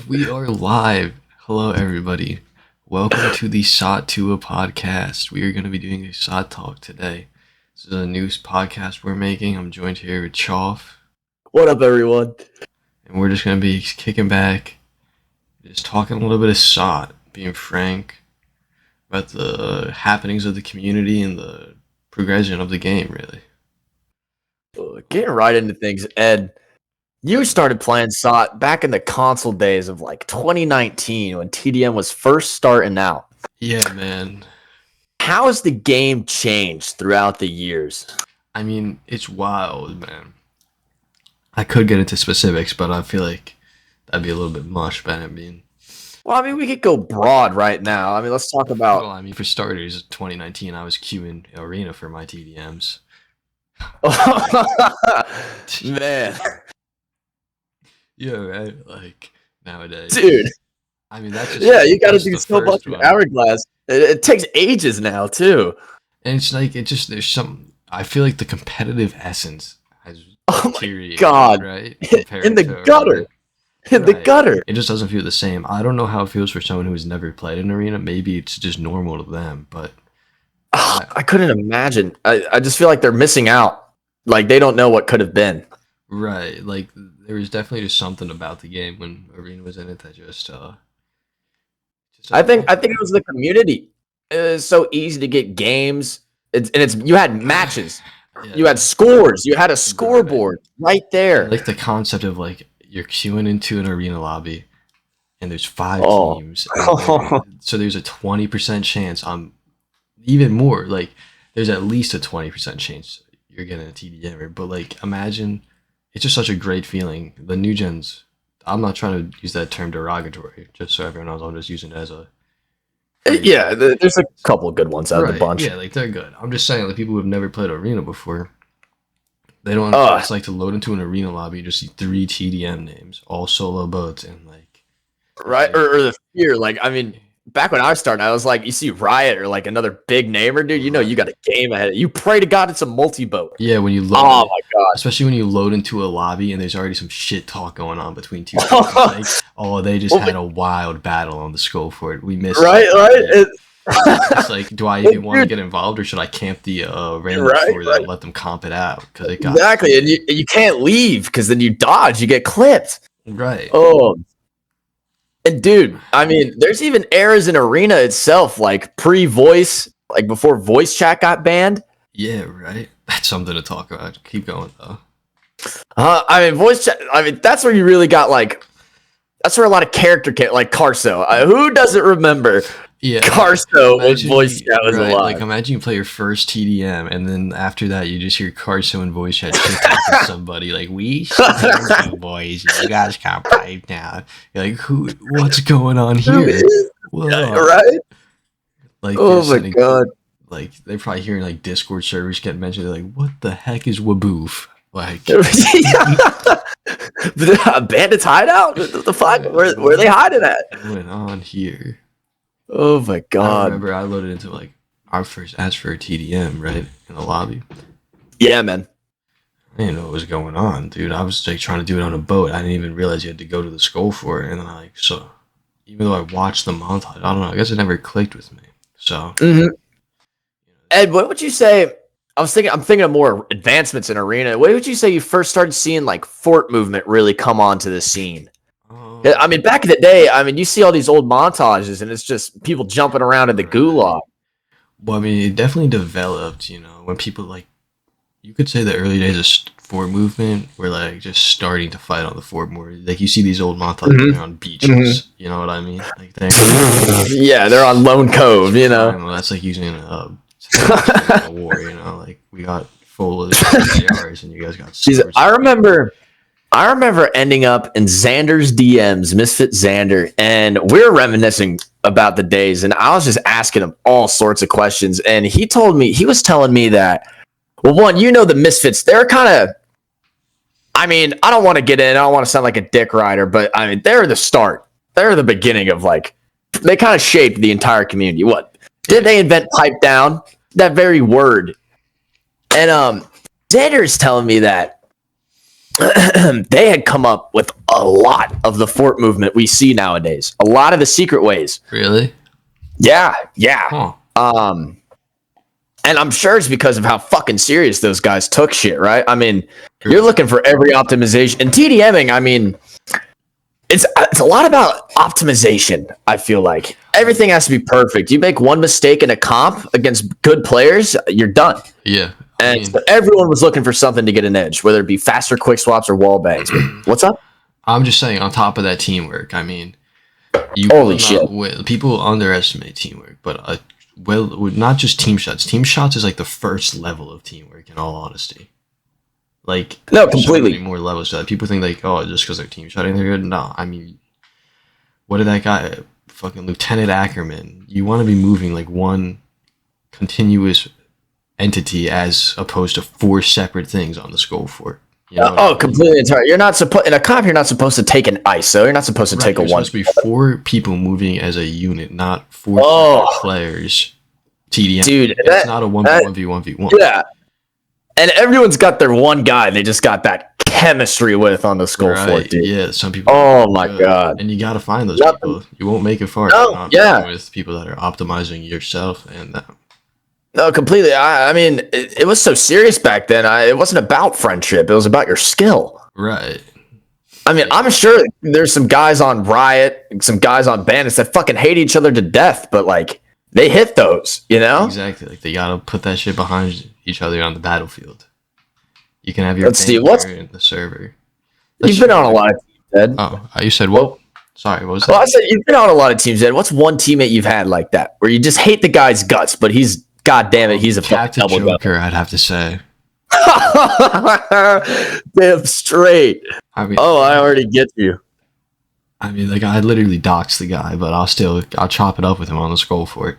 We are live. Hello, everybody. Welcome to the SoT Tuah podcast. We are going to be doing a SoT talk today. This is a new podcast we're making. I'm joined here with Chawf. What up, everyone? And we're just going to be kicking back, just talking a little bit of SoT, being frank about the happenings of the community and the progression of the game, really. Getting right into things, Ed. You started playing SoT back in the console days of like 2019 when TDM was first starting out. Yeah, man. How has the game changed throughout the years? I mean, it's wild, man. I could get into specifics, but I feel like that'd be a little bit much, but I mean... Well, I mean, we could go broad right now. I mean, let's talk about... Well, I mean, for starters, 2019, I was queuing Arena for my TDMs. Man. Yeah, right? Like, nowadays. Dude. I mean, that's just... Yeah, you gotta do so much with Hourglass. It takes ages now, too. And it's like, there's some... I feel like the competitive essence has deteriorated, God. right? In the gutter. In the gutter. It just doesn't feel the same. I don't know how it feels for someone who's never played an Arena. Maybe it's just normal to them, but... I couldn't imagine. I just feel like they're missing out. Like, they don't know what could have been. Right. Like, there was definitely just something about the game when Arena was in it that just I think it was the community. It was so easy to get games. You had matches. Yeah. You had scores. You had a scoreboard right there. I like the concept of, like, you're queuing into an Arena lobby and there's 5 teams. So there's a 20% chance on... Even more, like, there's at least a 20% chance you're getting a TDM. But, like, imagine, it's just such a great feeling. The new gens, I'm not trying to use that term derogatory, just so everyone knows, I'm just using it as a... Yeah, there's a couple of good ones out of the bunch. Yeah, like, they're good. I'm just saying, like, people who have never played Arena before, they don't know what it's like to load into an Arena lobby, you just see 3 TDM names, all solo boats, and, like... Right, or the fear, like, I mean... Back when I was starting, I was like, you see Riot or like another big namer, dude, you know you got a game ahead. You pray to God it's a multi-boat. Yeah, when you load... Oh my God. Especially when you load into a lobby and there's already some shit talk going on between two people. Like, they just had a wild battle on the scope for it. We missed it. It's like, do I even want to get involved or should I camp the random floor there and let them comp it out? Cause it got exactly, and you can't leave because then you dodge, you get clipped. Right. Oh. And dude, I mean, there's even eras in Arena itself, like pre-voice, like before voice chat got banned. Yeah, right. That's something to talk about. Keep going though. I mean, voice chat. I mean, that's where you really got like. That's where a lot of character like Carso. Who doesn't remember? Yeah, Carso with voice chat was alive. Like, imagine you play your first TDM, and then after that, you just hear Carso and voice chat shit talk to somebody. Like, we boys, you guys can't play now. You're like, what's going on here? Right? Like, oh my God! Like, they're probably hearing like Discord servers get mentioned. They're like, what the heck is Waboof? Like, Bandits hideout? The fuck? Where are they hiding at? What went on here? Oh my God! I remember I loaded into like our first ask for a TDM right in the lobby. Yeah, man. I didn't know what was going on, dude. I was like trying to do it on a boat. I didn't even realize you had to go to the skull for it. And then even though I watched the montage, I don't know. I guess it never clicked with me. So, Ed, what would you say? I'm thinking of more advancements in Arena. What would you say you first started seeing like fort movement really come onto the scene? I mean, back in the day, I mean, you see all these old montages, and it's just people jumping around in the gulag. Well, I mean, it definitely developed, when people, like, you could say the early days of fort movement were, like, just starting to fight on the fort more. Like, you see these old montages on beaches, you know what I mean? Like, they're on Lone Cove, That's like using a war, like, we got full of ARs, and you guys got swords. I remember ending up in Xander's DMs, Misfit Xander, and we were reminiscing about the days, and I was just asking him all sorts of questions, and he was telling me that, well, one, the Misfits, they're kind of, I mean, I don't want to get in, I don't want to sound like a dick rider, but I mean, they're the start. They're the beginning of, like, they kind of shaped the entire community. What? Did they invent pipe down? That very word. And Xander's telling me that they had come up with a lot of the fort movement we see nowadays. A lot of the secret ways. Really? Yeah. Huh. And I'm sure it's because of how fucking serious those guys took shit, right? I mean, True. You're looking for every optimization. And TDMing, I mean, it's a lot about optimization, I feel like. Everything has to be perfect. You make one mistake in a comp against good players, you're done. Yeah. And so everyone was looking for something to get an edge, whether it be faster quick swaps or wall bangs. What's up? I'm just saying, on top of that teamwork, I mean, holy shit. People underestimate teamwork, but not just team shots. Team shots is like the first level of teamwork, in all honesty. Like, no, completely. So many more levels to that. People think like, oh, just because they're team shotting, they're good. No, I mean, what did that guy, fucking Lieutenant Ackerman? You want to be moving like one continuous entity as opposed to 4 separate things on the skull fort. You know completely entire. You're not supposed in a comp. You're not supposed to take an ISO. You're not supposed to take a one. It's supposed to be 4 people moving as a unit, not 4 players. TDM, dude, it's not a 1v1v1. Yeah, and everyone's got their one guy they just got that chemistry with on the skull fort, dude. Yeah, some people. Oh my god! And you got to find those people. You won't make it far. No, with people that are optimizing yourself and them. No, completely. I mean, it was so serious back then. It wasn't about friendship. It was about your skill. Right. I mean, I'm sure there's some guys on Riot, some guys on Bandits that fucking hate each other to death, but like they hit those, you know? Exactly. Like they gotta put that shit behind each other on the battlefield. You can have your banter in the server. You've been on a lot of teams, Ed. Oh, you said what? Sorry, what was that? Well, I said you've been on a lot of teams, Ed. What's one teammate you've had like that where you just hate the guy's guts, but God damn it, he's a Captain Joker, I'd have to say. Damn straight. I mean, I already get you. I mean, like I literally doxed the guy, but I'll chop it up with him on the skull fort.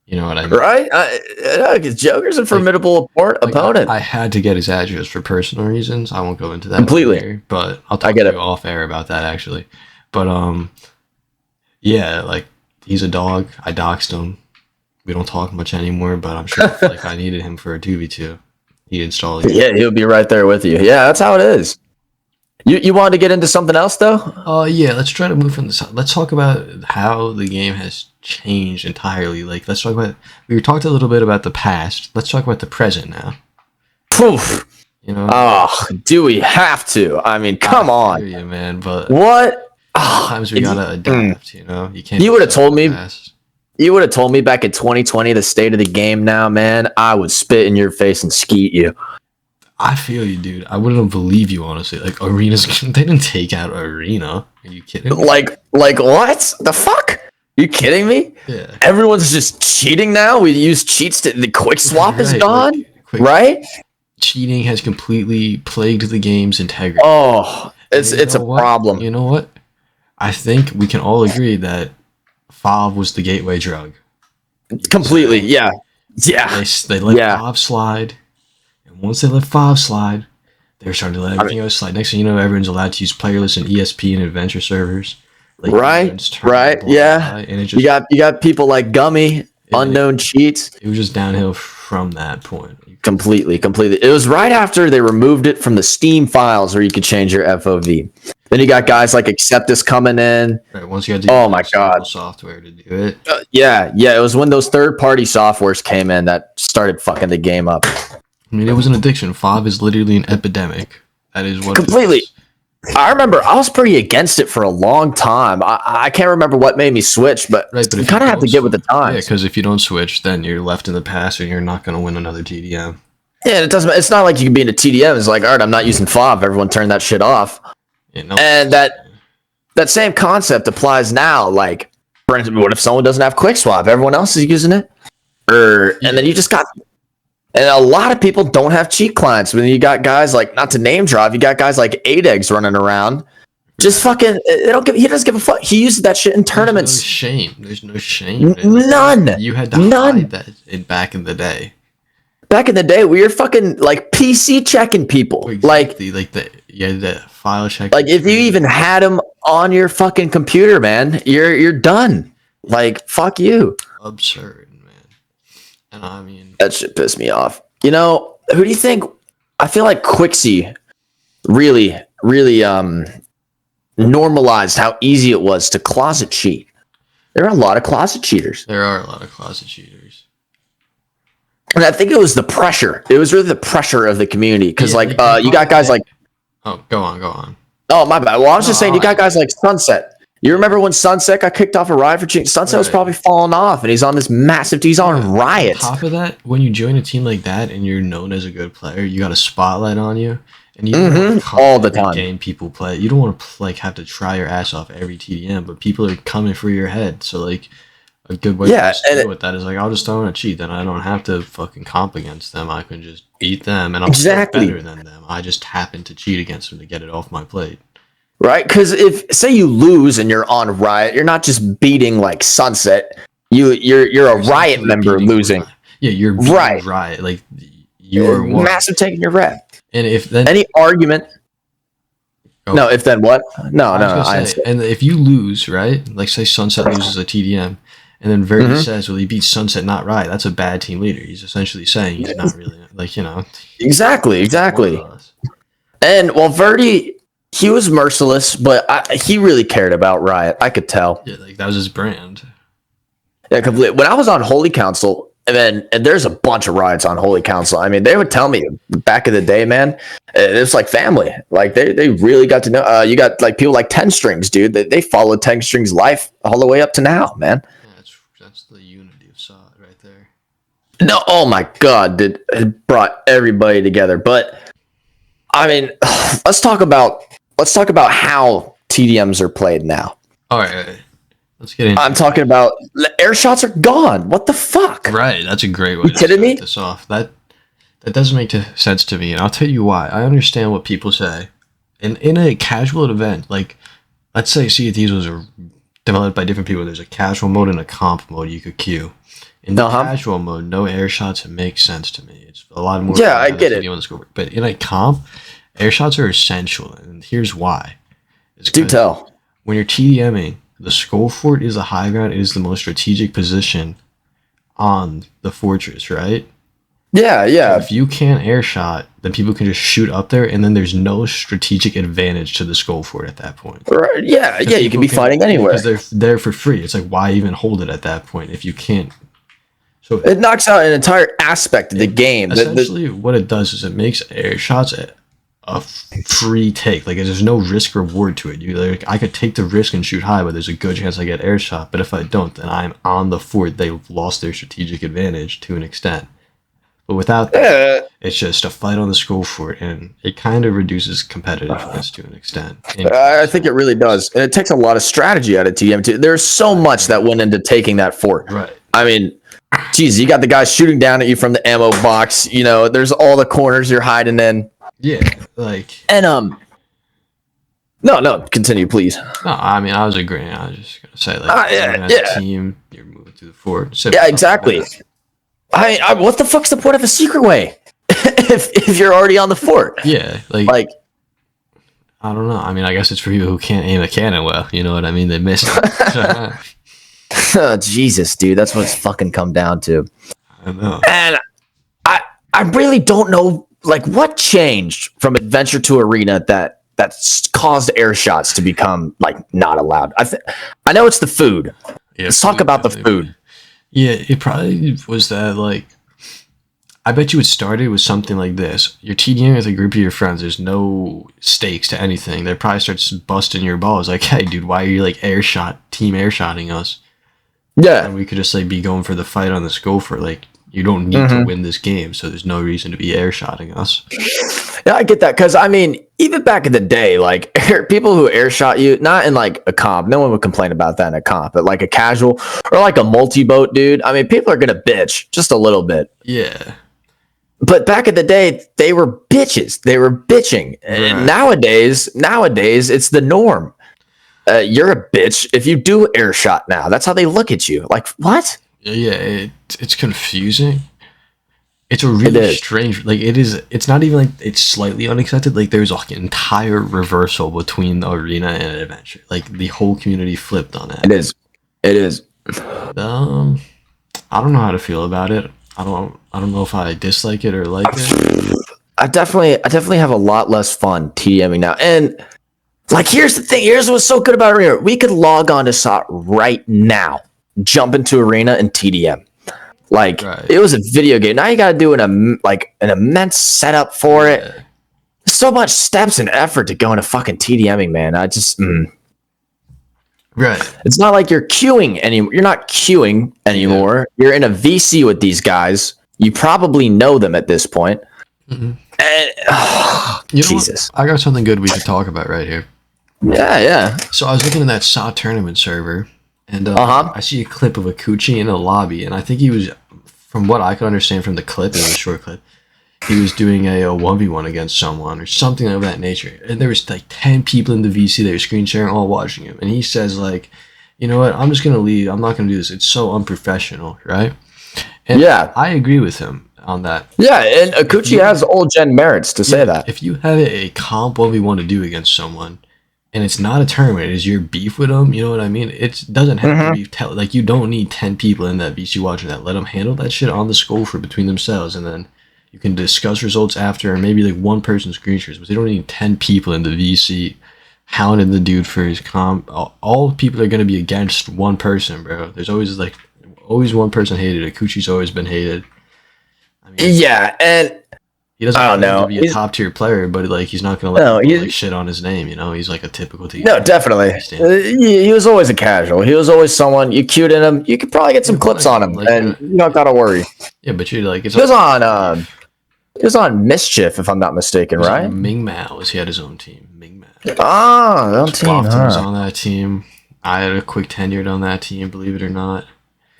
You know what I mean? Right? Because Joker's a formidable opponent. I had to get his address for personal reasons. I won't go into that completely, here, but I'll talk to you off air about that actually. But yeah, like he's a dog. I doxed him. We don't talk much anymore, but I'm sure if I needed him for a 2v2, he'd install it. Yeah, he'll be right there with you. Yeah, that's how it is. You wanted to get into something else though? Yeah, let's try to move from this. Let's talk about how the game has changed entirely. Like, let's talk about. We talked a little bit about the past. Let's talk about the present now. Poof. You know? Oh, do we have to? I mean, come on. I hear you, man, but what? Sometimes we gotta adapt. You know, you can't. You would have told me. You would have told me back in 2020 the state of the game now, man, I would spit in your face and skeet you. I feel you, dude. I wouldn't believe you, honestly. Like, arenas, they didn't take out Arena. Are you kidding me? Like what? The fuck? You kidding me? Yeah. Everyone's just cheating now? We use cheats to... The quick swap is gone? Like, right? Cheating has completely plagued the game's integrity. Oh, it's a problem. You know what? I think we can all agree that FOV was the gateway drug. Completely, yeah. Yeah. They let FOV slide. And once they let FOV slide, they're starting to let everything else slide. Next thing you know, everyone's allowed to use playerless and ESP and adventure servers. Like, right, yeah. And it just, you got people like Gummy, unknown cheats. It was just downhill from that point. Completely. It was right after they removed it from the Steam files where you could change your FOV. Then you got guys like Acceptus coming in. Right, once you had to my god, software to do it. Yeah. It was when those third-party softwares came in that started fucking the game up. I mean, it was an addiction. FOV is literally an epidemic. That is what completely. It is. I remember I was pretty against it for a long time. I can't remember what made me switch, but you kind of have to get with the times. Yeah, because if you don't switch, then you're left in the past and you're not going to win another TDM. Yeah, it's not like you can be in a TDM. It's like, all right, I'm not using FOV. Everyone turn that shit off. Yeah, no. And that same concept applies now. Like, for instance, what if someone doesn't have quick swap? Everyone else is using it. And then you just got... And a lot of people don't have cheat clients. When you got guys like, not to name drop, you got guys like 8eggs running around. Just fucking, he doesn't give a fuck. He uses that shit in tournaments. There's no shame. None. You had to hide that back in the day. Back in the day, we were fucking like PC checking people. Exactly. Like the file check. Like if you even had them on your fucking computer, man, you're done. Like, fuck you. Absurd. And I mean, that shit pissed me off. You know, who do you think? I feel like Quixie really normalized how easy it was to closet cheat. There are a lot of closet cheaters. There are a lot of closet cheaters. And I think it was the pressure. It was really the pressure of the community. Because, you got guys like... Oh, go on. Oh, my bad. Well, I was just saying, you got guys like Sunset. You remember when Sunset got kicked off a Riot for cheating? Sunset was probably falling off, and he's on this massive... He's on Riot. On top of that, when you join a team like that and you're known as a good player, you got a spotlight on you. And you don't want to all the time. Game people play. You don't want to have to try your ass off every TDM, but people are coming for your head. So a good way to deal with that is I'll just throw in a cheat. Then I don't have to fucking comp against them. I can just beat them, and I'm still better than them. I just happen to cheat against them to get it off my plate. Right? Because if say you lose and you're on Riot, you're not just beating like Sunset. You're a Riot member losing. Yeah, you're beating Riot. Like you're massive taking your rep. And if then any argument, no. If then what? No. And if you lose, right? Like say Sunset loses a TDM, and then Verdi says, "Well, he beat Sunset, not Riot." That's a bad team leader. He's essentially saying he's not really Exactly. And while Verdi, he was merciless, but he really cared about Riot. I could tell. Yeah, that was his brand. Yeah, completely. When I was on Holy Council. And there's a bunch of Riots on Holy Council. I mean, they would tell me back in the day, man, it's like family. Like they really got to know. You got like people like 10 Strings, dude. They followed 10 Strings' life all the way up to now, man. Yeah, that's the unity of SoT right there. No, oh my God, it brought everybody together. But I mean, let's talk about how TDMs are played now. All right. Let's get into I'm talking about air shots are gone. What the fuck? Right. That's a great way to start this off. That doesn't make sense to me, and I'll tell you why. I understand what people say. In a casual event, like let's say Sea of Thieves was developed by different people. There's a casual mode and a comp mode you could queue. In the casual mode, no air shots make sense to me. It's a lot more. Yeah, I get it. But in a comp, air shots are essential, and here's why. Do tell. When you're TDMing, the Skull Fort is a high ground. It is the most strategic position on the fortress, right? Yeah. So if you can't air shot, then people can just shoot up there, and then there's no strategic advantage to the Skull Fort at that point. Right. Yeah. You can be fighting anywhere because they're there for free. It's like, why even hold it at that point if you can't? So it knocks out an entire aspect of the game. Essentially, what it does is it makes air shots a free take. Like there's no risk reward to it. I could take the risk and shoot high, but there's a good chance I get air shot. But if I don't, then I'm on the fort. They've lost their strategic advantage to an extent. But without that, it's just a fight on the Skull Fort, and it kind of reduces competitiveness to an extent. I think it really does, and it takes a lot of strategy out of TDM too. There's so much that went into taking that fort. Right. I mean, geez, you got the guys shooting down at you from the ammo box. There's all the corners you're hiding in. Yeah, and no, continue, please. No, I mean I was agreeing. I was just gonna say team, you're moving through the fort. Yeah, exactly. I what the fuck's the point of a secret way if you're already on the fort? Yeah, like I don't know. I mean, I guess it's for people who can't aim a cannon well. You know what I mean? They missed it. Oh, Jesus, dude, that's what it's fucking come down to. I know. And I really don't know. Like, what changed from Adventure to Arena that caused air shots to become not allowed? I know it's the food. Yeah, let's talk about the food. Yeah, it probably was that. I bet you it started with something like this. You're TDing with a group of your friends. There's no stakes to anything. They probably starts busting your balls. Like, hey, dude, why are you team air shotting us? Yeah, and we could just be going for the fight on the Skull Fort. You don't need to win this game, so there's no reason to be air shotting us. Yeah, I get that, because I mean, even back in the day, people who air shot you, not in a comp, no one would complain about that in a comp, but a casual or a multi-boat, dude. I mean, people are gonna bitch just a little bit. Yeah. But back in the day, they were bitches. They were bitching. Right. And nowadays, it's the norm. You're a bitch if you do air shot now. That's how they look at you. What? Yeah, it's confusing. It's a really strange. It's not even it's slightly unexpected. There's an entire reversal between the arena and adventure. The whole community flipped on it. It is. I don't know how to feel about it. I don't know if I dislike it or like it. I definitely have a lot less fun TDMing now. And like, here's the thing. Here's what's so good about Arena. We could log on to SoT right now, jump into Arena and TDM. Like, it was a video game. Now you got to do an immense setup for it. So much steps and effort to go into fucking TDMing, man. I just Right. It's not like you're queuing anymore. You're not queuing anymore. Yeah. You're in a VC with these guys. You probably know them at this point. Mm-hmm. And Jesus, I got something good we could talk about right here. Yeah. So I was looking at that SoT tournament server, and I see a clip of Akuchi in a lobby, and I think he was, from what I could understand from the clip, it was a short clip, he was doing a 1v1 against someone or something of that nature. And there was like 10 people in the VC, they were screen sharing, all watching him. And he says like, you know what, I'm just going to leave. I'm not going to do this. It's so unprofessional, right? And I agree with him on that. Yeah, and Akuchi has old gen merits to say that. If you have a comp 1v1 to do against someone, and it's not a tournament, it's your beef with them, you know what I mean? It doesn't have to be, like, you don't need 10 people in that VC watching that. Let them handle that shit on the Schofield between themselves, and then you can discuss results after, and maybe like one person screen shares, but they don't need 10 people in the VC hounding the dude for his comp. All people are going to be against one person, bro. There's always one person hated. Akuchi's always been hated. I mean, and he doesn't have to be a top tier player, but like he's not going to let shit on his name, you know? He's like a typical team. No, definitely. He was always a casual. He was always someone, you queued in him, you could probably get some clips on him, like, and you don't got to worry. Yeah, but you're like... He was on Mischief, if I'm not mistaken, right? Ming Mao, he had his own team. Ming Mao. Own team. Was on that team. I had a quick tenure on that team, believe it or not.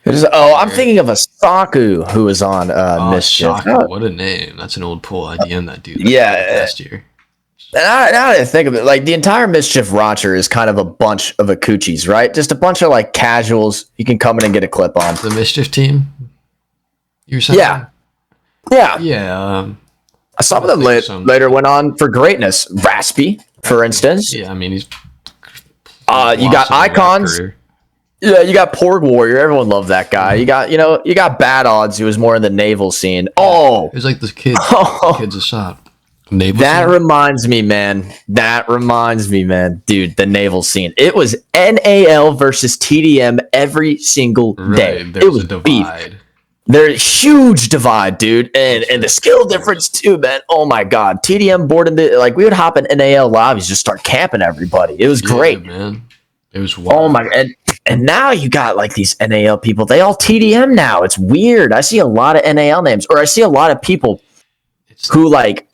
I'm thinking of a Saku who was on Mischief. Saku, what a name. That's an old pull. I DM'd that dude last year. And now that I think of it, like the entire Mischief roster is kind of a bunch of Akuchis, right? Just a bunch of like casuals you can come in and get a clip on. The Mischief team? You were saying? Yeah. Some of them later went on for greatness. Raspy, for instance. Yeah, I mean, he's... you got Icons. Yeah, you got Porg Warrior. Everyone loved that guy. You got Bad Odds, who was more in the Naval scene. Oh! It was like the kids of SoT. Reminds me, man. Dude, the Naval scene. It was NAL versus TDM every single day. It was a divide. There's huge divide, dude, and the skill difference too, man. Oh my god, TDM board in the we would hop in NAL lobbies, just start camping everybody. It was great, man. It was wild. Oh my, and now you got like these NAL people. They all TDM now. It's weird. I see a lot of NAL names, or I see a lot of people who like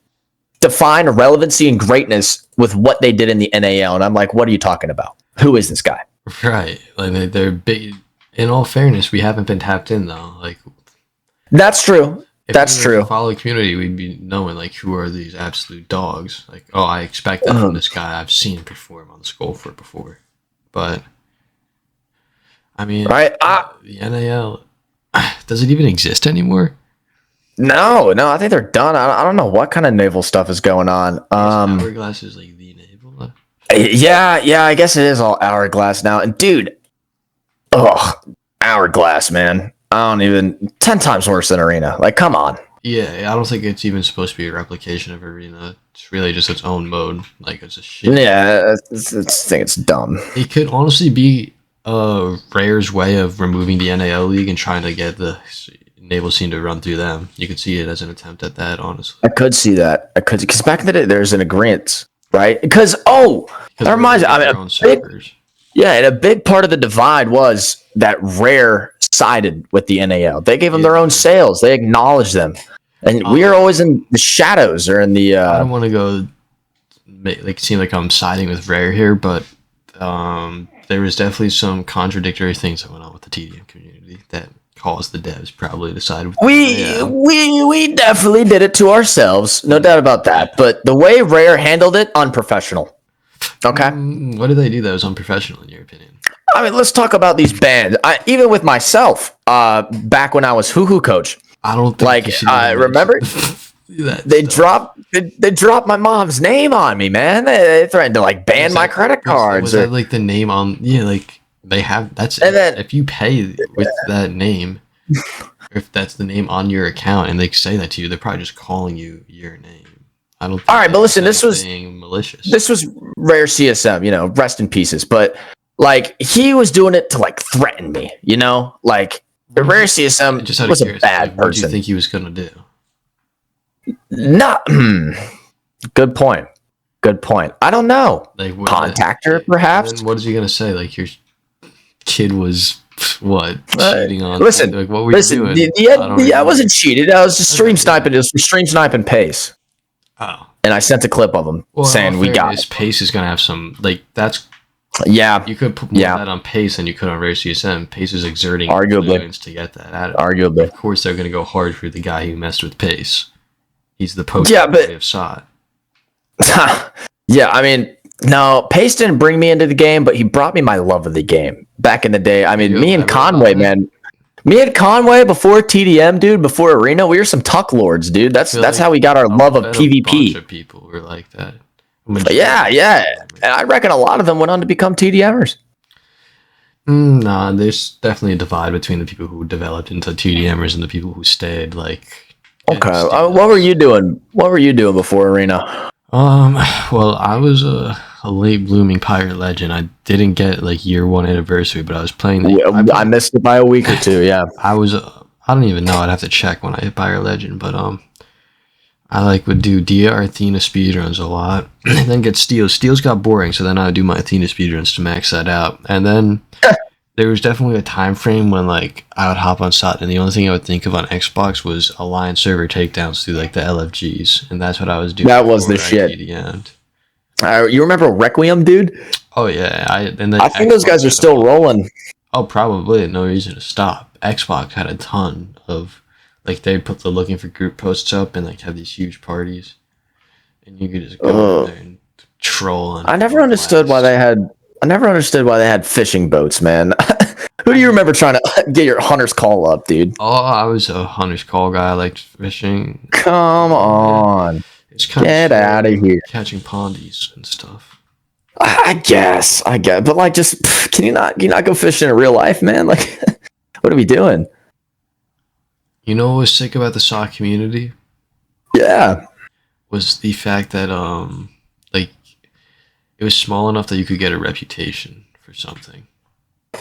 define relevancy and greatness with what they did in the NAL, and I'm like, what are you talking about? Who is this guy? Right, like they're big. In all fairness, we haven't been tapped in though. Like. That's true. That's true. Follow the community, we'd be knowing like who are these absolute dogs. Like, oh, I expect that from this guy. I've seen perform on the Schofield before, but I mean, the NAL, does it even exist anymore? No. I think they're done. I don't know what kind of naval stuff is going on. Hourglass is like the naval. Yeah. I guess it is all Hourglass now. And dude, Hourglass, man. I don't even 10 times worse than Arena. Like, come on. Yeah, I don't think it's even supposed to be a replication of Arena. It's really just its own mode. Like, it's a shit. Yeah, I think it's dumb. It could honestly be Rare's way of removing the NAL League and trying to get the Naval scene to run through them. You could see it as an attempt at that, honestly. I could see that. Because back in the day, there's an agreement, right? Because, that reminds me. I mean, and a big part of the divide was that Rare sided with the NAL. They gave them their own sales. They acknowledged them. And we are always in the shadows or in the... I don't want to go... seem like I'm siding with Rare here, but there was definitely some contradictory things that went on with the TDM community that caused the devs probably to side with we definitely did it to ourselves. No doubt about that. But the way Rare handled it, unprofessional. Okay? What did they do that was unprofessional in your opinion? I mean, let's talk about these bands. Even with myself, back when I was HooHooCoach, I don't think remember they dropped my mom's name on me, man. They threatened to like ban my credit cards. Was that like the name on? Yeah, like they have. That's and then, if you pay with that name, if that's the name on your account, and they say that to you, they're probably just calling you your name. I don't think all right, but listen, this was malicious. This was rare CSM, you know, rest in pieces. But like he was doing it to like threaten me, you know, like the rare CSM just was a bad person. What do you think he was gonna do? Not good point. Good point. I don't know. Like contact her, perhaps. What is he gonna say? Like your kid was what cheating on? Listen, like what were you doing? I wasn't cheated. I was just stream sniping. It was stream sniping Pace. Oh, and I sent a clip of him saying we got it. Pace is gonna have some like that's. Yeah, you could put more of that on Pace than you could on rare CSM. Pace is exerting influence to get that out of it. Arguably, of course, they're gonna go hard for the guy who messed with Pace. He's the poster of SoT. Yeah, I mean, no, Pace didn't bring me into the game, but he brought me my love of the game back in the day. I mean, me and Conway, man. Me and Conway before TDM, dude, before Arena, we were some tuck lords, dude. That's how we got our love of PvP. A bunch of people were like that. Yeah. And I reckon a lot of them went on to become TDMers. Nah, there's definitely a divide between the people who developed into TDMers and the people who stayed. Like, okay, what were you doing? What were you doing before Arena? Well, I was a late blooming pirate legend. I didn't get like year 1 anniversary, but I was playing. I missed it by a week or two. Yeah, I don't even know. I'd have to check when I hit pirate legend, but I would do Dia or Athena speedruns a lot, and then get Steals. Steals got boring, so then I would do my Athena speedruns to max that out. And then there was definitely a time frame when like I would hop on SoT, and the only thing I would think of on Xbox was Alliance server takedowns through like the LFGs, and that's what I was doing. That was the shit. You remember Requiem, dude? Oh yeah, I think those guys are still rolling. Oh, probably. No reason to stop. Xbox had a ton of. Like, they'd put the looking for group posts up and, like, have these huge parties. And you could just go in there and troll. And I never understood why they had fishing boats, man. Who do you remember trying to get your hunter's call up, dude? Oh, I was a hunter's call guy. I liked fishing. Come on. It's kind get out of here. Catching pondies and stuff. I guess. But, like, just, can you not go fishing in real life, man? Like, what are we doing? You know what was sick about the SoT community? Yeah. Was the fact that like it was small enough that you could get a reputation for something.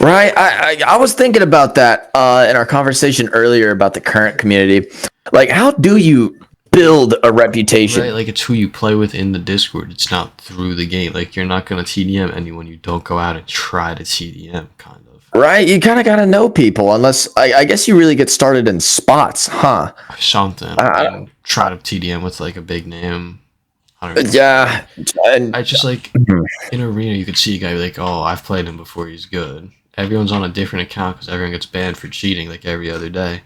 Right. I was thinking about that in our conversation earlier about the current community. Like, how do you build a reputation? Right, like it's who you play with in the Discord. It's not through the game. Like you're not gonna TDM anyone you don't go out and try to TDM, kind of. Right, you kind of got to know people, unless I guess you really get started in spots, huh? Something. And try to TDM with like a big name. I don't know. Yeah, I just like in Arena you could see a guy like, oh, I've played him before. He's good. Everyone's on a different account because everyone gets banned for cheating like every other day.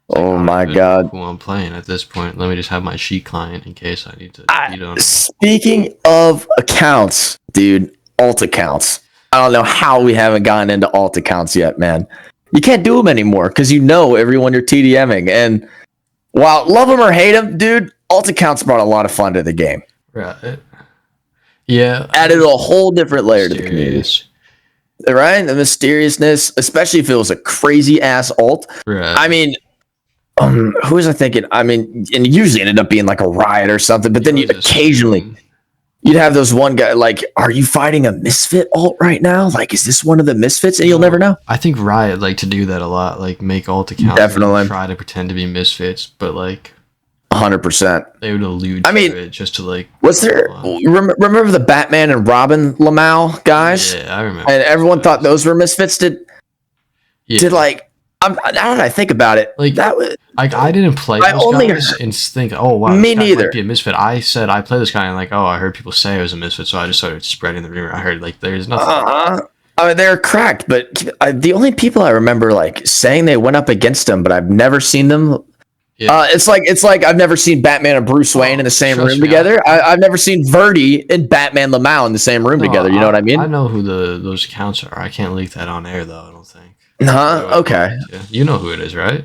Like, oh my god! Who I'm playing at this point? Let me just have my sheet client in case I need to cheat on him. Speaking of accounts, dude, alt accounts. I don't know how we haven't gotten into alt accounts yet, man. You can't do them anymore because you know everyone you're TDMing. And while love them or hate them, dude, alt accounts brought a lot of fun to the game. Right. Yeah. Added a whole different layer to the community. Right? The mysteriousness, especially if it was a crazy ass alt. Right. I mean, who was I thinking? I mean, and it usually ended up being like a riot or something, but then you occasionally... You'd have those one guy like, are you fighting a Misfit alt right now? Like, is this one of the Misfits? And you'll never know. I think Riot like to do that a lot. Like, make alt accounts. Definitely. And try to pretend to be Misfits, but like 100%. They would allude to it just to like. Was there? Remember the Batman and Robin Lamal guys? Yeah, I remember. And everyone thought those were Misfits. Did like? Now that I think about it, like that was like I didn't play those guys and think, oh wow, me neither. Might be a Misfit. I said I play this guy and like, oh, I heard people say it was a Misfit, so I just started spreading the rumor. I heard like there's nothing. I mean, they're cracked, but the only people I remember like saying they went up against them, but I've never seen them. Yeah. It's like I've never seen Batman and Bruce Wayne in the same room together. I've never seen Verdi and Batman Lamau in the same room together. You know what I mean? I know who those accounts are. I can't leak that on air though. I don't think. Okay. You know who it is, right?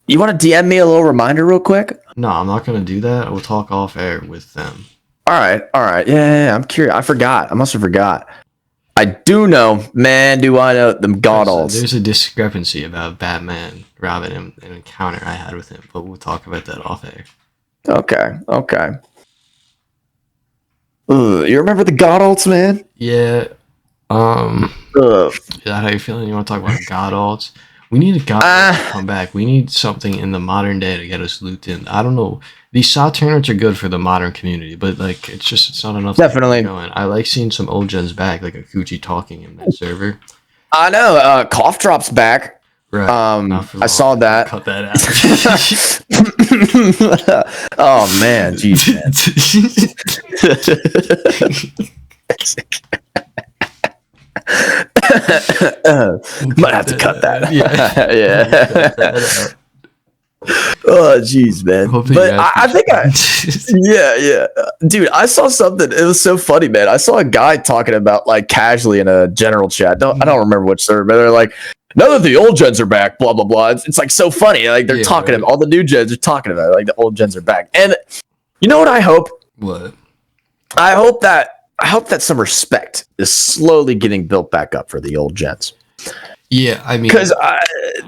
You want to DM me a little reminder real quick? No, I'm not going to do that. We'll talk off air with them. All right. Yeah, I'm curious. I forgot. I must have forgot. I do know, man, do I know them god-alls. There's a discrepancy about Batman, Robin, and an encounter I had with him, but we'll talk about that off air. Okay. You remember the God ults, man? Yeah. Is that how you're feeling? You want to talk about God ults? We need a God ult to come back. We need something in the modern day to get us looped in. I don't know. These SoT tournaments are good for the modern community, but like it's not enough. Definitely. Going. I like seeing some old gens back, like a Coochie talking in that server. I know. Cough Drop's back. Right. I saw that. Cut that out. Oh man, jeez. Might have to cut that. Yeah. Oh jeez, man. But I think yeah, dude, I saw something. It was so funny, man. I saw a guy talking about like casually in a general chat. I don't remember which server, but they're like, now that the old gens are back, blah blah blah. It's like so funny. Like they're talking about all the new gens are talking about it, like the old gens are back. And you know what I hope? What? I hope that some respect is slowly getting built back up for the old gens. Yeah, I mean, because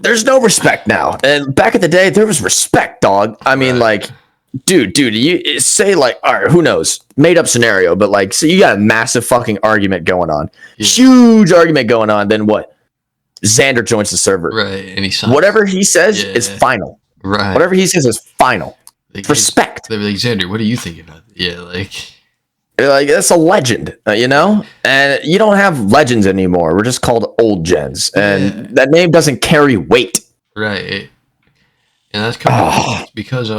there's no respect now, and back in the day there was respect, dog. I mean, like, dude, you say like, all right, who knows, made up scenario, but like, so you got a massive fucking argument going on, huge argument going on. Then what? Xander joins the server, right? And he signs. Whatever he says is final, right? Whatever he says is final. Respect. They're like, Xander, what do you think about it? Yeah, like that's a legend, you know? And you don't have legends anymore. We're just called old gens. And that name doesn't carry weight. Right. And that's kind of because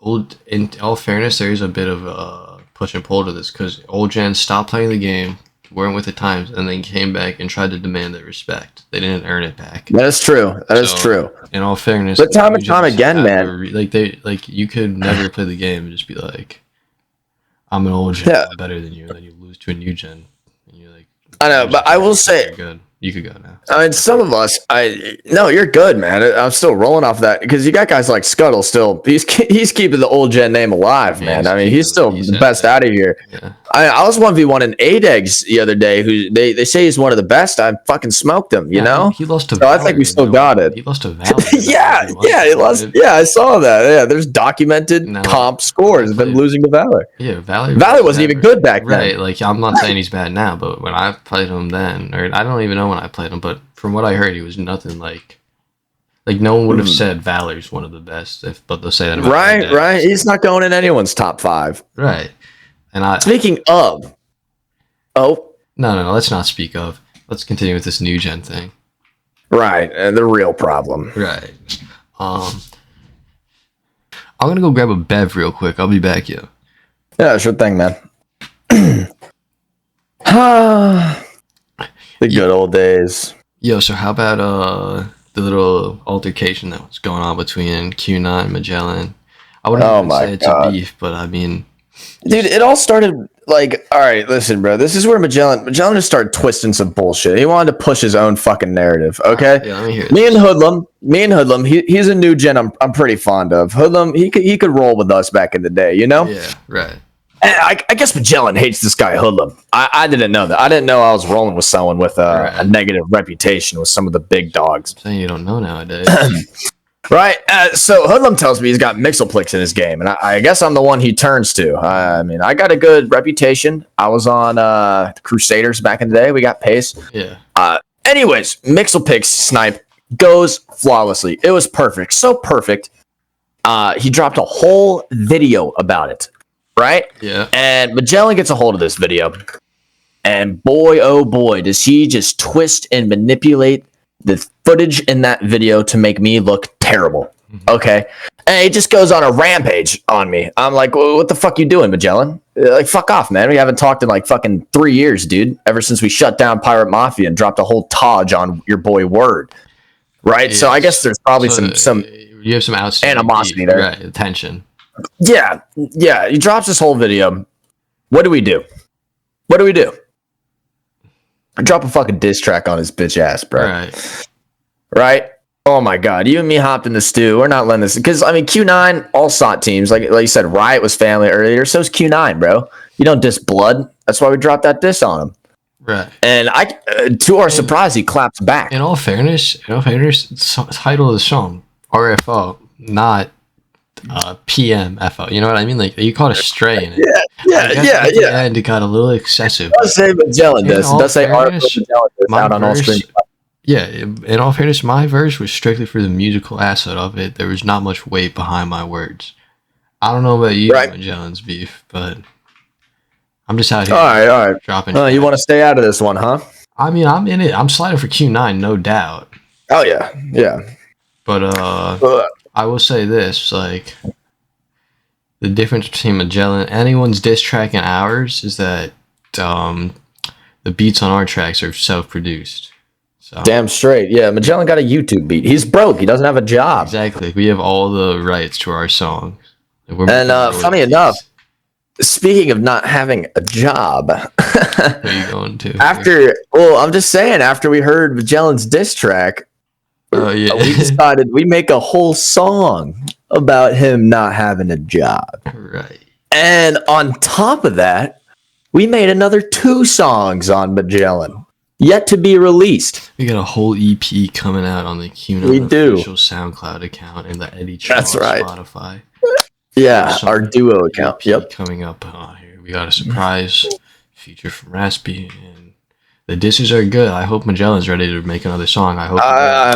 old, in all fairness, there's a bit of push and pull to this, because old gens stopped playing the game, weren't with the times, and then came back and tried to demand their respect. They didn't earn it back. That is true. That is true. In all fairness, but time and time again, man, you could never play the game and just be like, I'm an old gen, I'm better than you, and then you lose to a new gen, and you're like, I know, but I will say, you're good. You could go now. I mean, some of us, no, you're good, man. I'm still rolling off that, because you got guys like Scuttle still. He's keeping the old gen name alive, man. I mean, he's still the best out of here. Yeah. I was 1v1 in Adegs the other day, who they say he's one of the best. I fucking smoked him, you know? He lost to Valor, I think we still got it. He lost to Valor. He lost. Yeah, I saw that. Yeah, there's documented comp scores of him losing to Valor. Yeah, Valor wasn't even good back then. Right, like, I'm not saying he's bad now, but when I played him then, or I don't even know when I played him, but from what I heard, he was nothing like no one would have said Valor's one of the best, but they'll say that about right. He's not going in anyone's top 5. Right. And speaking of, no, let's not speak of. Let's continue with this new gen thing. Right, the real problem. Right. I'm gonna go grab a bev real quick. I'll be back, yo. Yeah, sure thing, man. The good old days. Yo, so how about the little altercation that was going on between Q9 and Magellan? I wouldn't even say it's a beef, but I mean, dude, it all started like, all right, listen, bro. This is where Magellan just started twisting some bullshit. He wanted to push his own fucking narrative. Okay, yeah, let me hear me and Hoodlum. He's a new gen. I'm pretty fond of Hoodlum. He could roll with us back in the day, you know? Yeah, right. And I guess Magellan hates this guy Hoodlum. I didn't know that. I didn't know I was rolling with someone with a negative reputation with some of the big dogs. I'm saying you don't know nowadays. Right. So Hoodlum tells me he's got Mixelplix in his game, and I guess I'm the one he turns to. I mean, I got a good reputation. I was on Crusaders back in the day. We got pace. Yeah. Anyways, Mixelplix snipe goes flawlessly. It was perfect. So perfect. He dropped a whole video about it. Right? Yeah. And Magellan gets a hold of this video. And boy, oh boy, does he just twist and manipulate the footage in that video to make me look terrible. Okay. And he just goes on a rampage on me. I'm like, well, what the fuck you doing, Magellan? Like, fuck off, man. We haven't talked in like fucking 3 years, dude. Ever since we shut down Pirate Mafia and dropped a whole Tage on your boy Word. Right? Yes. So I guess there's probably some you have some animosity there. Right, tension. Yeah. He drops this whole video. What do we do? I drop a fucking diss track on his bitch ass, bro. Right? Oh my god, you and me hopped in the stew. We're not letting this, because I mean, Q9, all SoT teams, like you said, Riot was family earlier. So's Q9, bro. You don't diss blood. That's why we dropped that diss on him. Right. And to our surprise, he claps back. In all fairness, title of the song, RFO, not PMFO. You know what I mean? Like you caught a stray in it. Yeah. And it got a little excessive. It does say Magellan does. It does say Magellan does out on all streams. Yeah, in all fairness, my verse was strictly for the musical asset of it. There was not much weight behind my words. I don't know about you, Magellan's beef, but I'm just out here. All right. Dropping. You want to stay out of this one, huh? I mean, I'm in it. I'm sliding for Q9, no doubt. Oh yeah. But I will say this: like, the difference between Magellan, anyone's diss track, and ours is that the beats on our tracks are self-produced. So. Damn straight. Yeah, Magellan got a YouTube beat. He's broke. He doesn't have a job. Exactly. We have all the rights to our songs. And funny enough, speaking of not having a job, where are you going to? I'm just saying, after we heard Magellan's diss track, we decided we make a whole song about him not having a job. Right. And on top of that, we made another 2 songs on Magellan, yet to be released. We got a whole EP coming out on the Q9 official SoundCloud account and the Eddie Chawf Spotify. Yeah, our duo account. Yep. Coming up here. We got a surprise feature from Raspy, and the disses are good. I hope Magellan's ready to make another song. I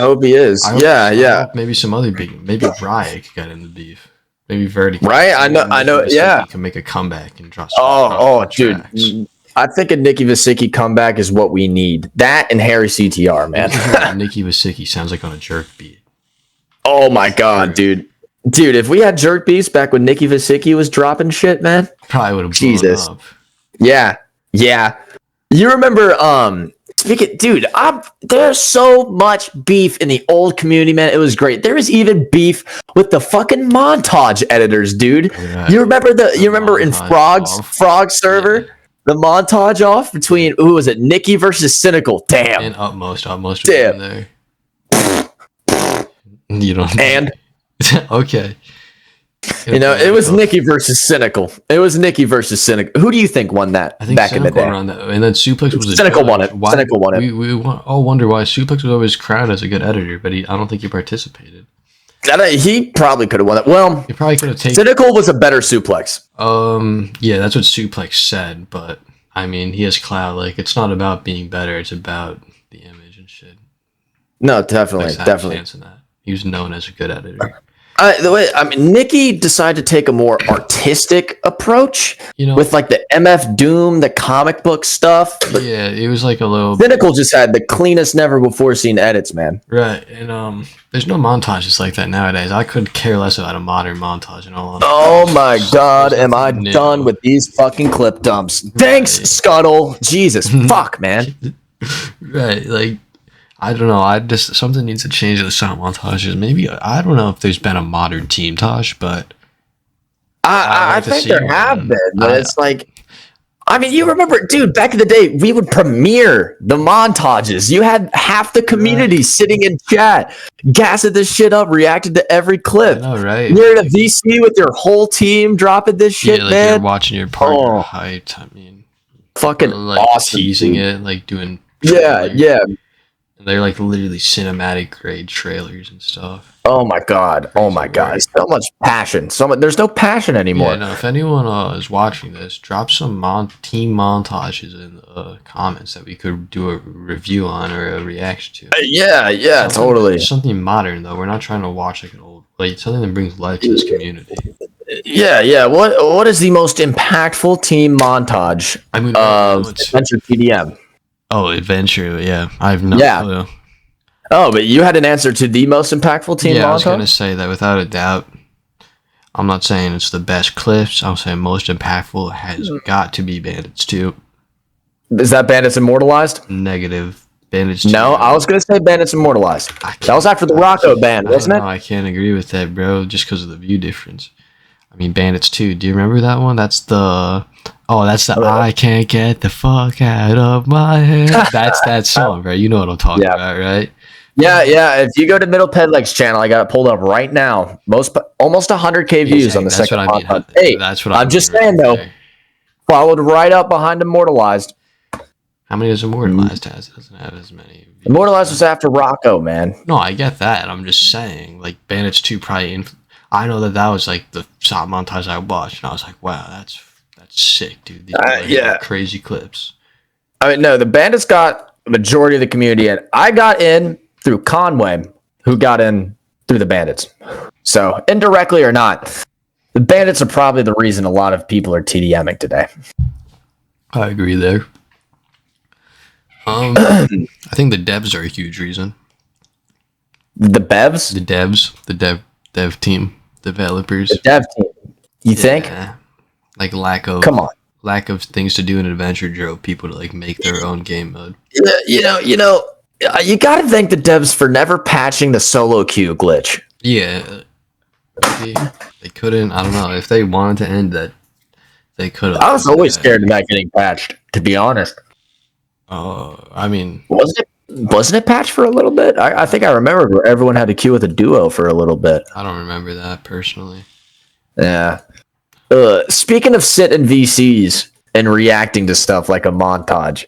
hope he is. I hope maybe some other maybe Riot could get in the beef. Maybe Verdi. Right? I know. Yeah. He can make a comeback and drop. Dude. Tracks. I think a Nikki Vasicki comeback is what we need. That and Harry CTR, man. Nikki Vasicki sounds like on a jerk beat. Oh my god, dude. Dude, if we had jerk beats back when Nikki Vasicki was dropping shit, man. Probably would have blown up. Yeah. You remember, there's so much beef in the old community, man. It was great. There was even beef with the fucking montage editors, dude. Yeah. You remember in Frog server? Yeah. The montage off between, who was it? Nikki versus Cynical. Damn. And Utmost was in there. You don't. And okay. It was Nikki versus Cynical. Who do you think won that back in the day? And then Suplex was Cynical won it. Cynical won it. We all wonder why Suplex was always crowned as a good editor, but I don't think he participated. He probably could have won it. Well, he probably could have taken. Cynical was a better Suplex. Yeah, that's what Suplex said, but I mean, he has clout. Like, it's not about being better; it's about the image and shit. No, definitely. Chance in that. He was known as a good editor. Nikki decided to take a more artistic approach, with like the MF Doom, the comic book stuff. Yeah, it was like a little. Cynical just had the cleanest, never before seen edits, man. Right, and there's no montages like that nowadays. I could care less about a modern montage and all. Oh my god, am I done with these fucking clip dumps? Thanks, Scuttle. Jesus, fuck, man. Right, like. I don't know. Something needs to change in the sound montages. Maybe I don't know if there's been a modern team Tosh, but I think there have been. But it's like, I mean, you remember, dude, back in the day, we would premiere the montages. You had half the community sitting in chat, gassing this shit up, reacting to every clip. I know, right? You're in a VC with your whole team dropping this shit, man. You're watching your partner hyped. I mean, fucking awesome, teasing it, like doing. Yeah. They're like literally cinematic grade trailers and stuff. Oh my god! So much passion. There's no passion anymore. Yeah, no, if anyone is watching this, drop some team montages in the comments that we could do a review on or a reaction to. Yeah, totally. Something modern though. We're not trying to watch like an old, like something that brings life to this community. Yeah. What is the most impactful team montage of Adventure TDM? Oh, Adventure, yeah. I have no clue. Oh, but you had an answer to the most impactful team montage? I was going to say that without a doubt. I'm not saying it's the best clips. I'm saying most impactful has got to be Bandits 2. Is that Bandits Immortalized? Negative. Bandits 2. No, I was going to say Bandits Immortalized. That was after the Rocco ban, wasn't it? I can't agree with that, bro, just because of the view difference. I mean, Bandits 2. Do you remember that one? That's the I can't get the fuck out of my head. That's that song, right? You know what I'm talking about, right? Yeah. If you go to Middle Pedleg's channel, I got it pulled up right now. Almost 100K views on the second montage. Hey, that's what I'm just saying, though. Followed right up behind Immortalized. How many does Immortalized has? It doesn't have as many. Immortalized was after Rocco, man. No, I get that. I'm just saying, like, Bandits 2 probably... I know that was like the SoT montage I watched, and I was like, wow, that's sick, dude. These are like crazy clips. I mean, no, the Bandits got the majority of the community in. I got in through Conway, who got in through the Bandits. So indirectly or not, the Bandits are probably the reason a lot of people are TDMing today. I agree there. I think the devs are a huge reason. The devs? The dev team, developers. The dev team. You think? Like lack of things to do in adventure drove people to like make their own game mode. You got to thank the devs for never patching the solo queue glitch. Yeah. They couldn't. I don't know if they wanted to end that. They could have. I was always scared of that getting patched, to be honest. I mean, wasn't it patched for a little bit? I think I remember where everyone had to queue with a duo for a little bit. I don't remember that personally. Yeah. Speaking of sitting VCs and reacting to stuff like a montage,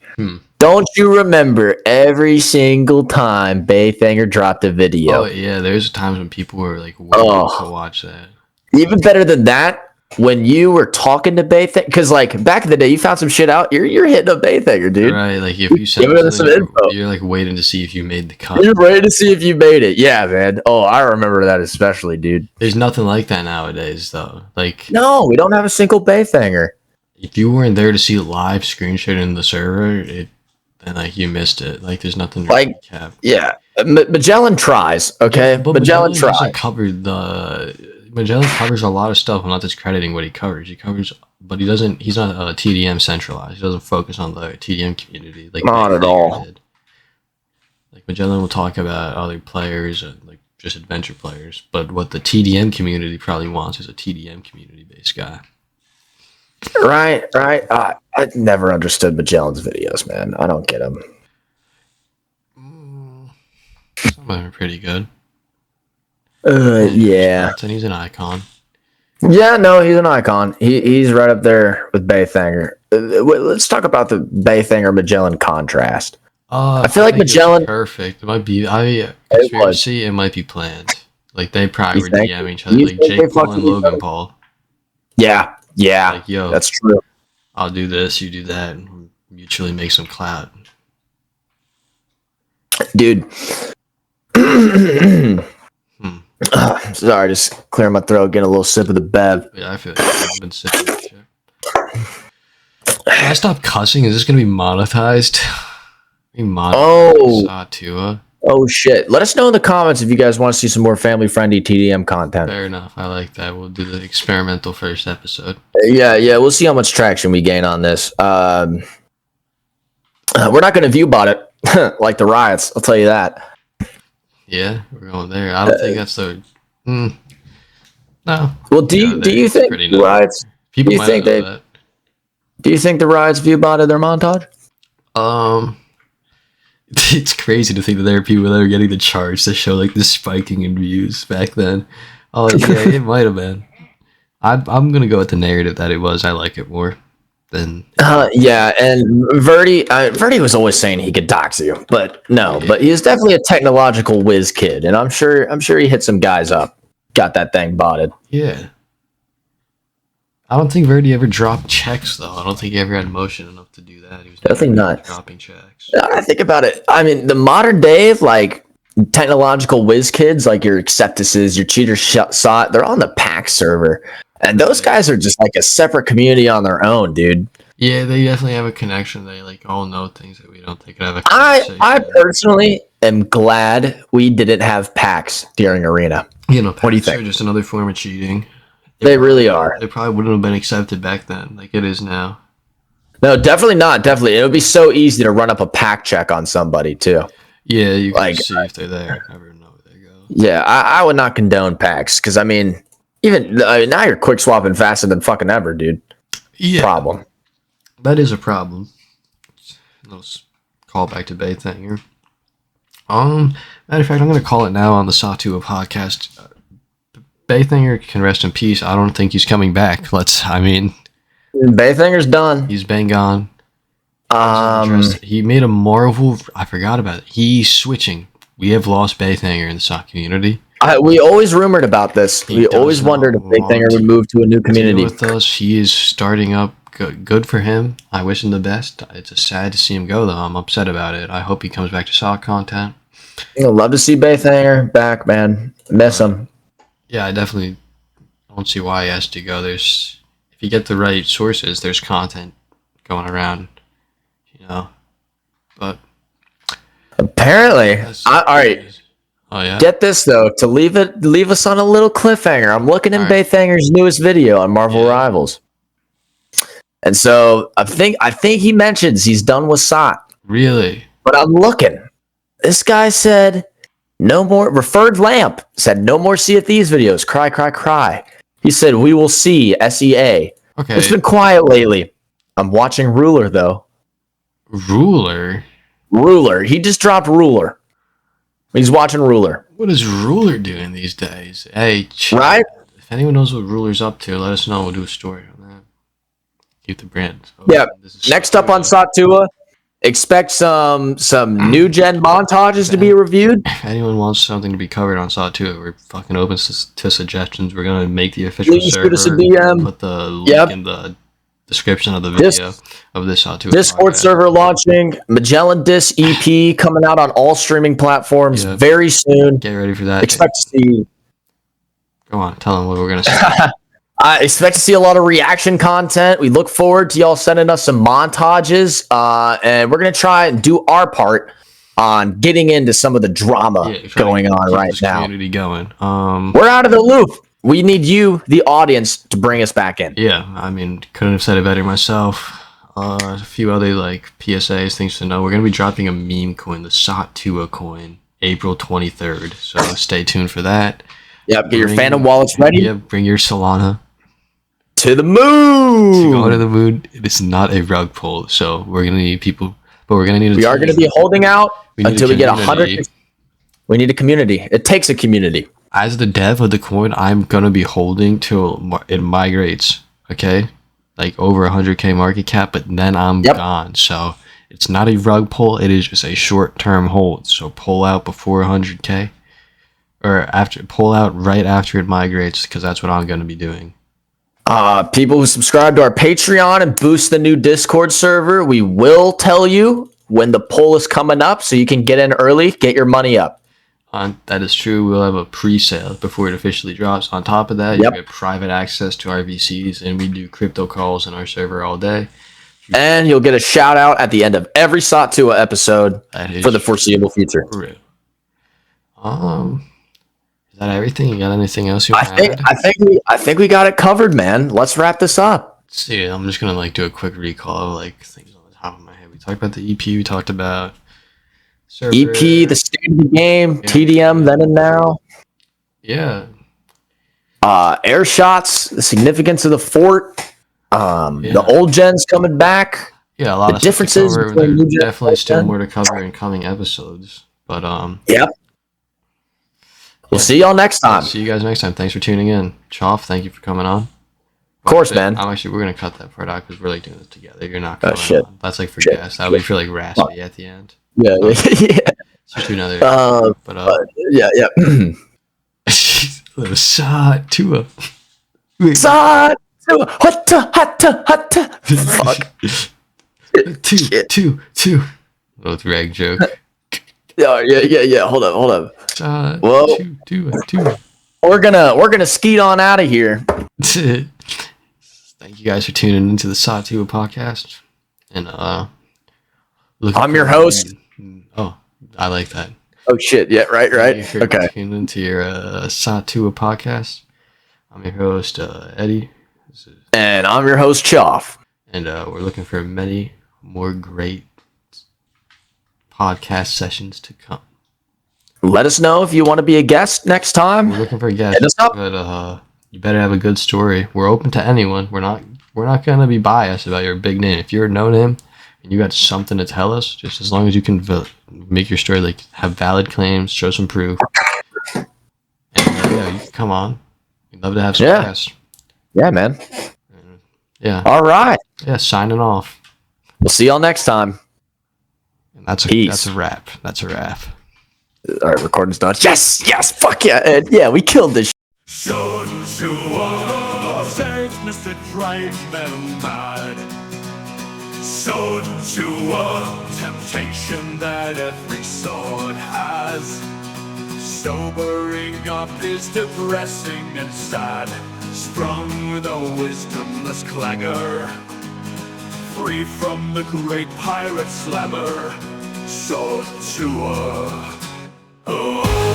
don't you remember every single time Baythanger dropped a video? Oh yeah, there's times when people were like waiting to watch that. Even better than that, when you were talking to Baythanger, because like back in the day, you found some shit out, you're hitting up Baythanger, dude. Right, like if you said some info, you're like waiting to see if you made the cut. You're waiting to see if you made it. Yeah, man. Oh, I remember that especially, dude. There's nothing like that nowadays, though. Like, no, we don't have a single Baythanger. If you weren't there to see live screenshot in the server, then like you missed it. Like, there's nothing like yeah. Magellan tries, okay, yeah, but Magellan tries. Magellan covers a lot of stuff. I'm not discrediting what he covers. But he doesn't. He's not TDM centralized. He doesn't focus on the TDM community. Like not at all. Did. Like Magellan will talk about other players and like just adventure players. But what the TDM community probably wants is a TDM community based guy. Right. I never understood Magellan's videos, man. I don't get them. Some of them are pretty good. Yeah. And he's an icon. Yeah, no, he's an icon. He's right up there with Baythanger. Let's talk about the Baythanger Magellan contrast. I feel like Magellan perfect. It might be. Conspiracy. It might be planned. Like they probably were DMing each other, like Jake Paul and Logan Paul. Yeah. Like, yo, that's true. I'll do this, you do that, and mutually make some clout. Dude. Sorry, just clear my throat, get a little sip of the bev. Yeah, I feel like I've been sipping that shit. Can I stop cussing? Is this gonna be monetized? SoT Tuah. Oh shit! Let us know in the comments if you guys want to see some more family-friendly TDM content. Fair enough. I like that. We'll do the experimental first episode. Yeah. We'll see how much traction we gain on this. We're not going to view bot it like the riots. I'll tell you that. Yeah, we're going there. I don't think that's the. No. Well, do you think the riots? People might think that. Do you think the riots view botted their montage? It's crazy to think that there are people that are getting the charge to show like the spiking in views back then. Oh yeah, it might have been. I'm gonna go with the narrative that it was. I like it more than. Yeah, and Verdi was always saying he could dox you, but no, but he is definitely a technological whiz kid, and I'm sure he hit some guys up, got that thing botted. Yeah. I don't think Verdi ever dropped checks, though. I don't think he ever had motion enough to do that. He was definitely not dropping checks. I think about it. I mean, the modern day, like, technological whiz kids, like your Acceptuses, your Cheater SoT, they're on the PAX server. And those guys are just, like, a separate community on their own, dude. Yeah, they definitely have a connection. They, like, all know things that we don't think of. I personally am glad we didn't have PAX during Arena. You know, PAX what do you think? Are just another form of cheating. They really are. They probably wouldn't have been accepted back then, like it is now. No, definitely not. Definitely, it would be so easy to run up a pack check on somebody too. Yeah, you can see if they're there. Never know where they go. Yeah, I would not condone packs because I mean, now you're quick swapping faster than fucking ever, dude. Yeah, problem. That is a problem. Let's call back to Baythanger. Matter of fact, I'm gonna call it now on the SoT Tuah podcast. Baythanger can rest in peace. I don't think he's coming back. Baythanger's done. He's been gone. He made a Marvel. I forgot about it. He's switching. We have lost Baythanger in the SoT community. We always rumored about this. We always wondered if Big Thinger would move to a new community. With us, he is starting up. Good for him. I wish him the best. It's sad to see him go, though. I'm upset about it. I hope he comes back to SoT content. Love to see Big Thinger back, man. Miss him. Yeah, I definitely don't see why he has to go. If you get the right sources, there's content going around, But apparently, all right. Oh yeah. Get this though, to leave us on a little cliffhanger. I'm looking at Big Thinger's newest video on Marvel Rivals, and so I think he mentions he's done with SoT. Really? But I'm looking. This guy said no more. Referred Lamp said no more Sea of Thieves videos. Cry, cry, cry. He said we will see SEA. Okay. It's been quiet lately. I'm watching Ruler though. Ruler. He just dropped Ruler. He's watching Ruler. What is Ruler doing these days? Hey, right? If anyone knows what Ruler's up to, let us know. We'll do a story on that. Keep the brand. Yeah. Next up on SoT Tuah, expect some new gen montages to be reviewed. If anyone wants something to be covered on SoT Tuah, we're fucking open to suggestions. We're gonna make the official server. Please shoot us a DM. Put the link in the description of the video of this SoT Tuah Discord podcast. Server launching, Magellan Dis EP coming out on all streaming platforms very soon. Get ready for that. Expect to see. Go on, tell them what we're gonna say. I expect to see a lot of reaction content. We look forward to y'all sending us some montages, and we're gonna try and do our part on getting into some of the drama going on right now. Community going. We're out of the loop. We need you, the audience, to bring us back in. Yeah, I mean, couldn't have said it better myself. A few other PSAs, things to know. We're gonna be dropping a meme coin, the SoT Tuah coin, April 23rd. So stay tuned for that. Yep, get your Phantom wallets ready. Yep, bring your Solana to the moon. To go to the moon. It is not a rug pull, so we're gonna need people, but we're gonna need. We are gonna be holding out until we get 100. We need a community. It takes a community. As the dev of the coin, I'm gonna be holding till it migrates. Okay, over 100K market cap, but then I'm gone. So it's not a rug pull. It is just a short-term hold. So pull out before 100K, or pull out right after it migrates, because that's what I'm gonna be doing. People who subscribe to our Patreon and boost the new Discord server, we will tell you when the poll is coming up, so you can get in early, get your money up. That is true. We'll have a pre-sale before it officially drops. On top of that, you get private access to our VCs, and we do crypto calls in our server all day. And you'll get a shout out at the end of every SoT Tuah episode for the foreseeable future. Real. Is that everything? You got anything else you want to add? I think we got it covered, man. Let's wrap this up. Let's see, I'm just gonna do a quick recall of things on the top of my head. We talked about the EP. We talked about server. EP, the state of the game, TDM, then and now. Yeah. Air shots, the significance of the fort. The old gens coming back. Yeah, a lot of differences between new gens. Definitely still more to cover in coming episodes. But we'll see y'all next time. See you guys next time. Thanks for tuning in. Chawf, thank you for coming on. Of course, man. We're gonna cut that part out because we're doing this together. You're not coming on. That's for guests. That would be raspy at the end. Yeah. Just do another. Yeah. SoT Tuah. SoT Tuah. Fuck. Two. Little drag joke. Yeah. Hold up. Well, two. We're gonna skeet on out of here. Thank you guys for tuning into the SoT Tuah podcast. And I'm your host. Oh, I like that. Oh shit! Yeah, right. Okay. Tune into your SoT Tuah podcast. I'm your host, Eddie. And I'm your host, Chawf. And we're looking for many more great podcast sessions to come. Let us know if you want to be a guest next time. We're looking for guests, but you better have a good story. We're open to anyone. We're not gonna be biased about your big name. If you're a no name and you got something to tell us, just as long as you can make your story have valid claims, show some proof, and you can come on. We'd love to have some guests. Yeah, man. Yeah. All right. Yeah. Signing off. We'll see y'all next time. And that's a wrap. That's a wrap. All right, recording's done. Yes, fuck yeah, and yeah, we killed this. SoT Tuah, sickness that drives men mad. SoT Tuah, temptation that every sword has. Sobering up is depressing and sad. Sprung with a wisdomless clangor, free from the great pirate slammer, SoT Tuah. Oh.